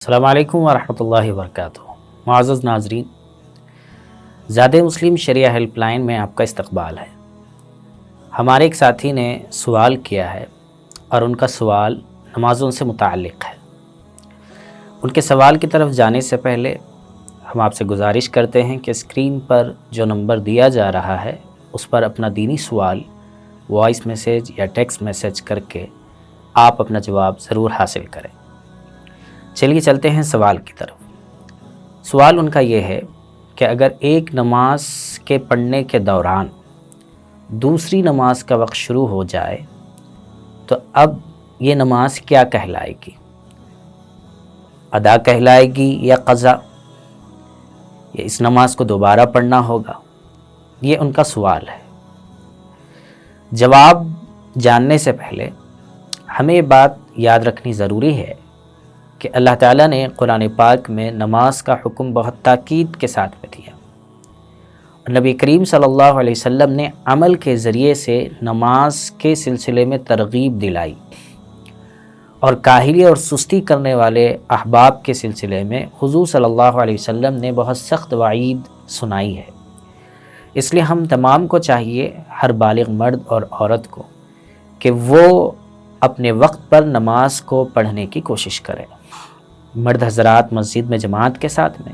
السلام علیکم ورحمۃ اللہ وبرکاتہ۔ معزز ناظرین، زیادہ مسلم شریعہ ہیلپ لائن میں آپ کا استقبال ہے۔ ہمارے ایک ساتھی نے سوال کیا ہے اور ان کا سوال نمازوں سے متعلق ہے۔ ان کے سوال کی طرف جانے سے پہلے ہم آپ سے گزارش کرتے ہیں کہ اسکرین پر جو نمبر دیا جا رہا ہے اس پر اپنا دینی سوال وائس میسیج یا ٹیکسٹ میسیج کر کے آپ اپنا جواب ضرور حاصل کریں۔ چلیے چلتے ہیں سوال کی طرف۔ سوال ان کا یہ ہے کہ اگر ایک نماز کے پڑھنے کے دوران دوسری نماز کا وقت شروع ہو جائے تو اب یہ نماز کیا کہلائے گی؟ ادا کہلائے گی یا قضا؟ یا اس نماز کو دوبارہ پڑھنا ہوگا؟ یہ ان کا سوال ہے۔ جواب جاننے سے پہلے ہمیں یہ بات یاد رکھنی ضروری ہے کہ اللہ تعالیٰ نے قرآن پاک میں نماز کا حکم بہت تاکید کے ساتھ میں دیا، اور نبی کریم صلی اللہ علیہ وسلم نے عمل کے ذریعے سے نماز کے سلسلے میں ترغیب دلائی، اور کاہلی اور سستی کرنے والے احباب کے سلسلے میں حضور صلی اللہ علیہ وسلم نے بہت سخت وعید سنائی ہے۔ اس لیے ہم تمام کو چاہیے، ہر بالغ مرد اور عورت کو، کہ وہ اپنے وقت پر نماز کو پڑھنے کی کوشش کریں۔ مرد حضرات مسجد میں جماعت کے ساتھ میں،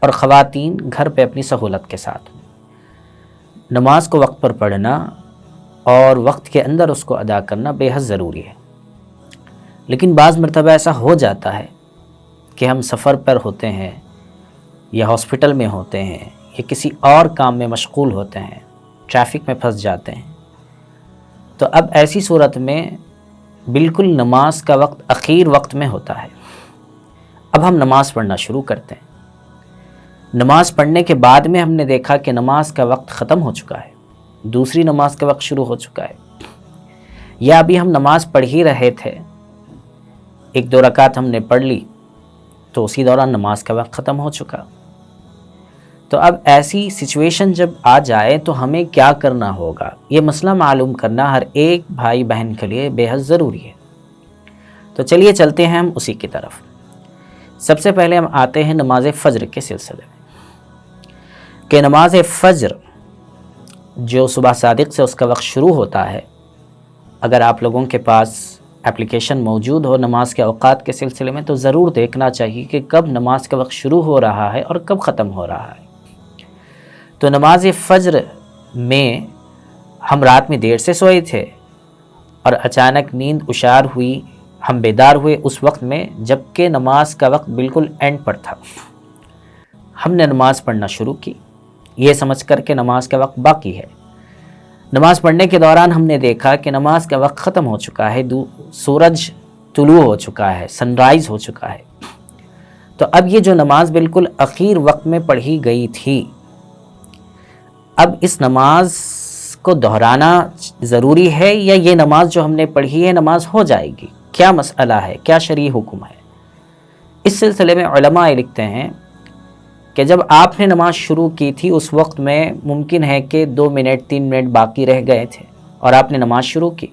اور خواتین گھر پہ اپنی سہولت کے ساتھ میں۔ نماز کو وقت پر پڑھنا اور وقت کے اندر اس کو ادا کرنا بے حد ضروری ہے، لیکن بعض مرتبہ ایسا ہو جاتا ہے کہ ہم سفر پر ہوتے ہیں یا ہاسپٹل میں ہوتے ہیں یا کسی اور کام میں مشغول ہوتے ہیں، ٹریفک میں پھنس جاتے ہیں، تو اب ایسی صورت میں بالکل نماز کا وقت اخیر وقت میں ہوتا ہے۔ اب ہم نماز پڑھنا شروع کرتے ہیں۔ نماز پڑھنے کے بعد میں ہم نے دیکھا کہ نماز کا وقت ختم ہو چکا ہے، دوسری نماز کا وقت شروع ہو چکا ہے، یا ابھی ہم نماز پڑھ ہی رہے تھے، ایک دو رکعت ہم نے پڑھ لی تو اسی دوران نماز کا وقت ختم ہو چکا۔ تو اب ایسی سچویشن جب آ جائے تو ہمیں کیا کرنا ہوگا، یہ مسئلہ معلوم کرنا ہر ایک بھائی بہن کے لیے بے حد ضروری ہے۔ تو چلیے چلتے ہیں ہم اسی کی طرف۔ سب سے پہلے ہم آتے ہیں نماز فجر کے سلسلے میں، کہ نماز فجر جو صبح صادق سے اس کا وقت شروع ہوتا ہے، اگر آپ لوگوں کے پاس اپلیکیشن موجود ہو نماز کے اوقات کے سلسلے میں، تو ضرور دیکھنا چاہیے کہ کب نماز کا وقت شروع ہو رہا ہے اور کب ختم ہو رہا ہے۔ تو نماز فجر میں ہم رات میں دیر سے سوئے تھے اور اچانک نیند اشار ہوئی، ہم بیدار ہوئے اس وقت میں جب کہ نماز کا وقت بالکل اینڈ پر تھا۔ ہم نے نماز پڑھنا شروع کی یہ سمجھ کر کہ نماز کا وقت باقی ہے۔ نماز پڑھنے کے دوران ہم نے دیکھا کہ نماز کا وقت ختم ہو چکا ہے، سورج طلوع ہو چکا ہے، سن رائز ہو چکا ہے۔ تو اب یہ جو نماز بالکل اخیر وقت میں پڑھی گئی تھی، اب اس نماز کو دہرانا ضروری ہے یا یہ نماز جو ہم نے پڑھی ہے نماز ہو جائے گی؟ کیا مسئلہ ہے، کیا شرعی حکم ہے؟ اس سلسلے میں علماء لکھتے ہیں کہ جب آپ نے نماز شروع کی تھی اس وقت میں ممکن ہے کہ 2 منٹ 3 منٹ باقی رہ گئے تھے اور آپ نے نماز شروع کی،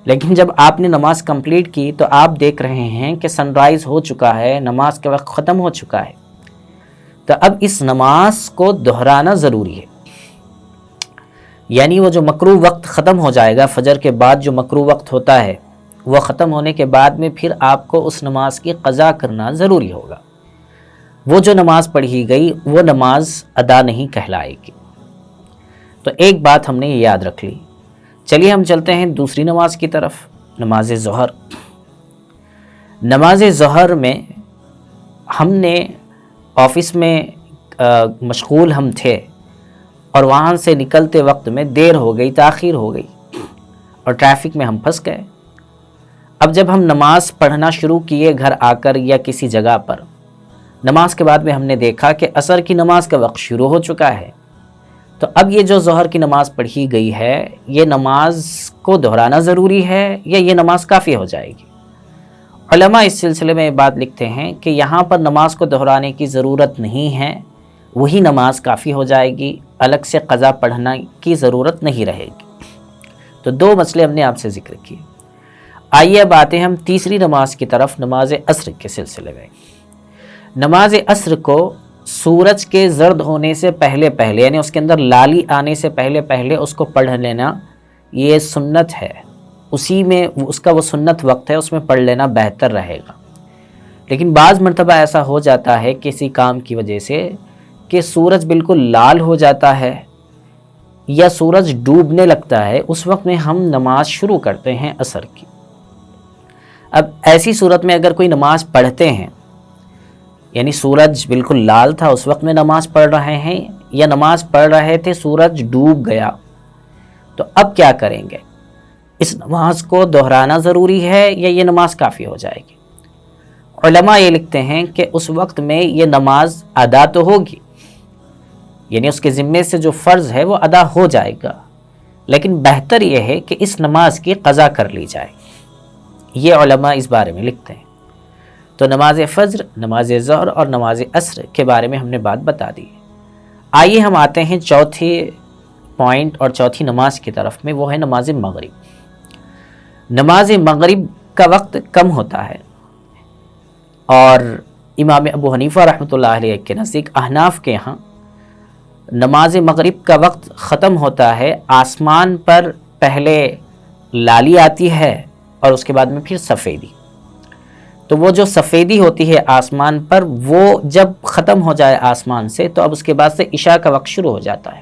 لیکن جب آپ نے نماز کمپلیٹ کی تو آپ دیکھ رہے ہیں کہ سن رائز ہو چکا ہے، نماز کا وقت ختم ہو چکا ہے۔ تو اب اس نماز کو دہرانا ضروری ہے، یعنی وہ جو مکروہ وقت ختم ہو جائے گا، فجر کے بعد جو مکروہ وقت ہوتا ہے وہ ختم ہونے کے بعد میں پھر آپ کو اس نماز کی قضا کرنا ضروری ہوگا۔ وہ جو نماز پڑھی گئی وہ نماز ادا نہیں کہلائے گی۔ تو ایک بات ہم نے یہ یاد رکھ لی۔ چلیے ہم چلتے ہیں دوسری نماز کی طرف، نماز ظہر۔ نماز ظہر میں ہم نے آفس میں مشغول ہم تھے اور وہاں سے نکلتے وقت میں دیر ہو گئی، تاخیر ہو گئی اور ٹریفک میں ہم پھنس گئے۔ اب جب ہم نماز پڑھنا شروع کیے گھر آ کر یا کسی جگہ پر، نماز کے بعد میں ہم نے دیکھا کہ عصر کی نماز کا وقت شروع ہو چکا ہے۔ تو اب یہ جو ظہر کی نماز پڑھی گئی ہے یہ نماز کو دہرانا ضروری ہے یا یہ نماز کافی ہو جائے گی؟ علماء اس سلسلے میں یہ بات لکھتے ہیں کہ یہاں پر نماز کو دہرانے کی ضرورت نہیں ہے، وہی نماز کافی ہو جائے گی، الگ سے قضا پڑھنا کی ضرورت نہیں رہے گی۔ تو 2 مسئلے ہم نے آپ سے ذکر کیے۔ آئیے اب آتے ہیں ہم تیسری نماز کی طرف، نماز عصر کے سلسلے میں۔ نماز عصر کو سورج کے زرد ہونے سے پہلے یعنی اس کے اندر لالی آنے سے پہلے اس کو پڑھ لینا یہ سنت ہے، اسی میں اس کا وہ سنت وقت ہے، اس میں پڑھ لینا بہتر رہے گا۔ لیکن بعض مرتبہ ایسا ہو جاتا ہے کسی کام کی وجہ سے کہ سورج بالکل لال ہو جاتا ہے یا سورج ڈوبنے لگتا ہے، اس وقت میں ہم نماز شروع کرتے ہیں عصر کی۔ اب ایسی صورت میں اگر کوئی نماز پڑھتے ہیں، یعنی سورج بالکل لال تھا اس وقت میں نماز پڑھ رہے ہیں، یا نماز پڑھ رہے تھے سورج ڈوب گیا، تو اب کیا کریں گے؟ اس نماز کو دہرانا ضروری ہے یا یہ نماز کافی ہو جائے گی؟ علماء یہ لکھتے ہیں کہ اس وقت میں یہ نماز ادا تو ہوگی، یعنی اس کے ذمے سے جو فرض ہے وہ ادا ہو جائے گا، لیکن بہتر یہ ہے کہ اس نماز کی قضا کر لی جائے، یہ علماء اس بارے میں لکھتے ہیں۔ تو نماز فجر، نماز ظہر اور نماز عصر کے بارے میں ہم نے بات بتا دی۔ آئیے ہم آتے ہیں چوتھے پوائنٹ اور چوتھی نماز کی طرف میں، وہ ہے نماز مغرب۔ نماز مغرب کا وقت کم ہوتا ہے، اور امام ابو حنیفہ رحمۃ اللہ علیہ کے نزدیک، احناف کے ہاں نماز مغرب کا وقت ختم ہوتا ہے آسمان پر پہلے لالی آتی ہے اور اس کے بعد میں پھر سفیدی۔ تو وہ جو سفیدی ہوتی ہے آسمان پر، وہ جب ختم ہو جائے آسمان سے، تو اب اس کے بعد سے عشاء کا وقت شروع ہو جاتا ہے۔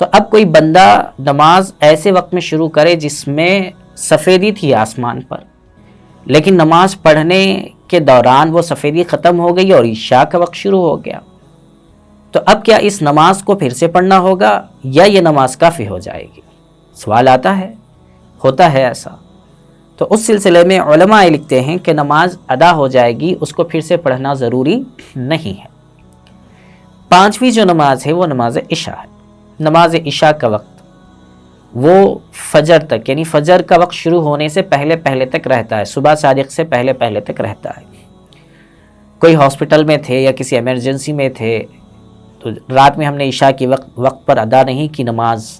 تو اب کوئی بندہ نماز ایسے وقت میں شروع کرے جس میں سفیدی تھی آسمان پر، لیکن نماز پڑھنے کے دوران وہ سفیدی ختم ہو گئی اور عشاء کا وقت شروع ہو گیا، تو اب کیا اس نماز کو پھر سے پڑھنا ہوگا یا یہ نماز کافی ہو جائے گی؟ سوال آتا ہے، ہوتا ہے ایسا۔ تو اس سلسلے میں علماء لکھتے ہیں کہ نماز ادا ہو جائے گی، اس کو پھر سے پڑھنا ضروری نہیں ہے۔ پانچویں جو نماز ہے وہ نماز عشاء ہے۔ نماز عشاء کا وقت وہ فجر تک، یعنی فجر کا وقت شروع ہونے سے پہلے تک رہتا ہے، صبح صادق سے پہلے تک رہتا ہے۔ کوئی ہاسپٹل میں تھے یا کسی ایمرجنسی میں تھے، تو رات میں ہم نے عشاء کی وقت پر ادا نہیں کی نماز،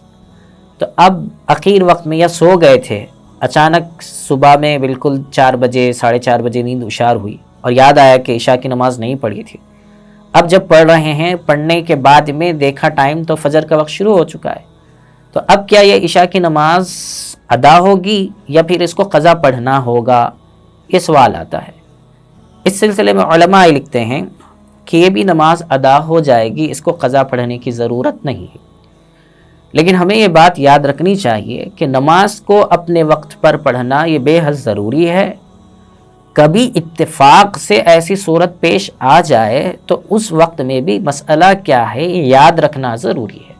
تو اب اخیر وقت میں یا سو گئے تھے، اچانک صبح میں بالکل 4 بجے 4:30 بجے نیند اشار ہوئی اور یاد آیا کہ عشاء کی نماز نہیں پڑھی تھی۔ اب جب پڑھ رہے ہیں، پڑھنے کے بعد میں دیکھا ٹائم تو فجر کا وقت شروع ہو چکا ہے، تو اب کیا یہ عشاء کی نماز ادا ہوگی یا پھر اس کو قضا پڑھنا ہوگا؟ یہ سوال آتا ہے۔ اس سلسلے میں علماء لکھتے ہیں کہ یہ بھی نماز ادا ہو جائے گی، اس کو قضا پڑھنے کی ضرورت نہیں ہے۔ لیکن ہمیں یہ بات یاد رکھنی چاہیے کہ نماز کو اپنے وقت پر پڑھنا یہ بے حد ضروری ہے۔ کبھی اتفاق سے ایسی صورت پیش آ جائے تو اس وقت میں بھی مسئلہ کیا ہے یہ یاد رکھنا ضروری ہے۔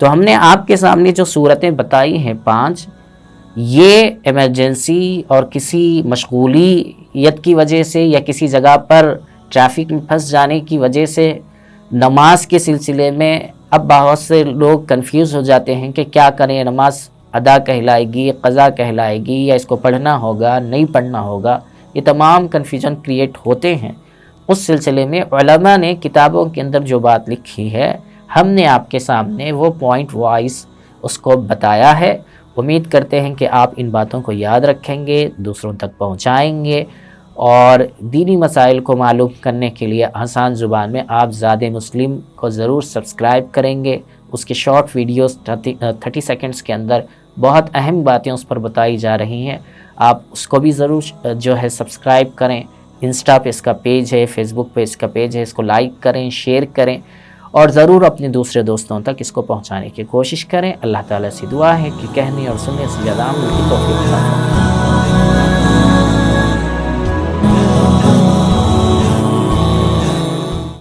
تو ہم نے آپ کے سامنے جو صورتیں بتائی ہیں 5، یہ ایمرجنسی اور کسی مشغولیت کی وجہ سے یا کسی جگہ پر ٹریفک میں پھنس جانے کی وجہ سے نماز کے سلسلے میں اب بہت سے لوگ کنفیوز ہو جاتے ہیں کہ کیا کریں، نماز ادا کہلائے گی، قضا کہلائے گی، یا اس کو پڑھنا ہوگا نہیں پڑھنا ہوگا، یہ تمام کنفیوژن کریٹ ہوتے ہیں۔ اس سلسلے میں علماء نے کتابوں کے اندر جو بات لکھی ہے، ہم نے آپ کے سامنے وہ پوائنٹ وائز اس کو بتایا ہے۔ امید کرتے ہیں کہ آپ ان باتوں کو یاد رکھیں گے، دوسروں تک پہنچائیں گے، اور دینی مسائل کو معلوم کرنے کے لیے آسان زبان میں آپ زاد مسلم کو ضرور سبسکرائب کریں گے۔ اس کے شارٹ ویڈیوز 30 سیکنڈز کے اندر بہت اہم باتیں اس پر بتائی جا رہی ہیں، آپ اس کو بھی ضرور جو ہے سبسکرائب کریں۔ انسٹا پہ اس کا پیج ہے، فیس بک پہ اس کا پیج ہے، اس کو لائک کریں، شیئر کریں، اور ضرور اپنے دوسرے دوستوں تک اس کو پہنچانے کی کوشش کریں۔ اللہ تعالیٰ سے دعا ہے کہ کہنے اور سننے سے زیادہ عمل کی توفیق عطا فرمائے۔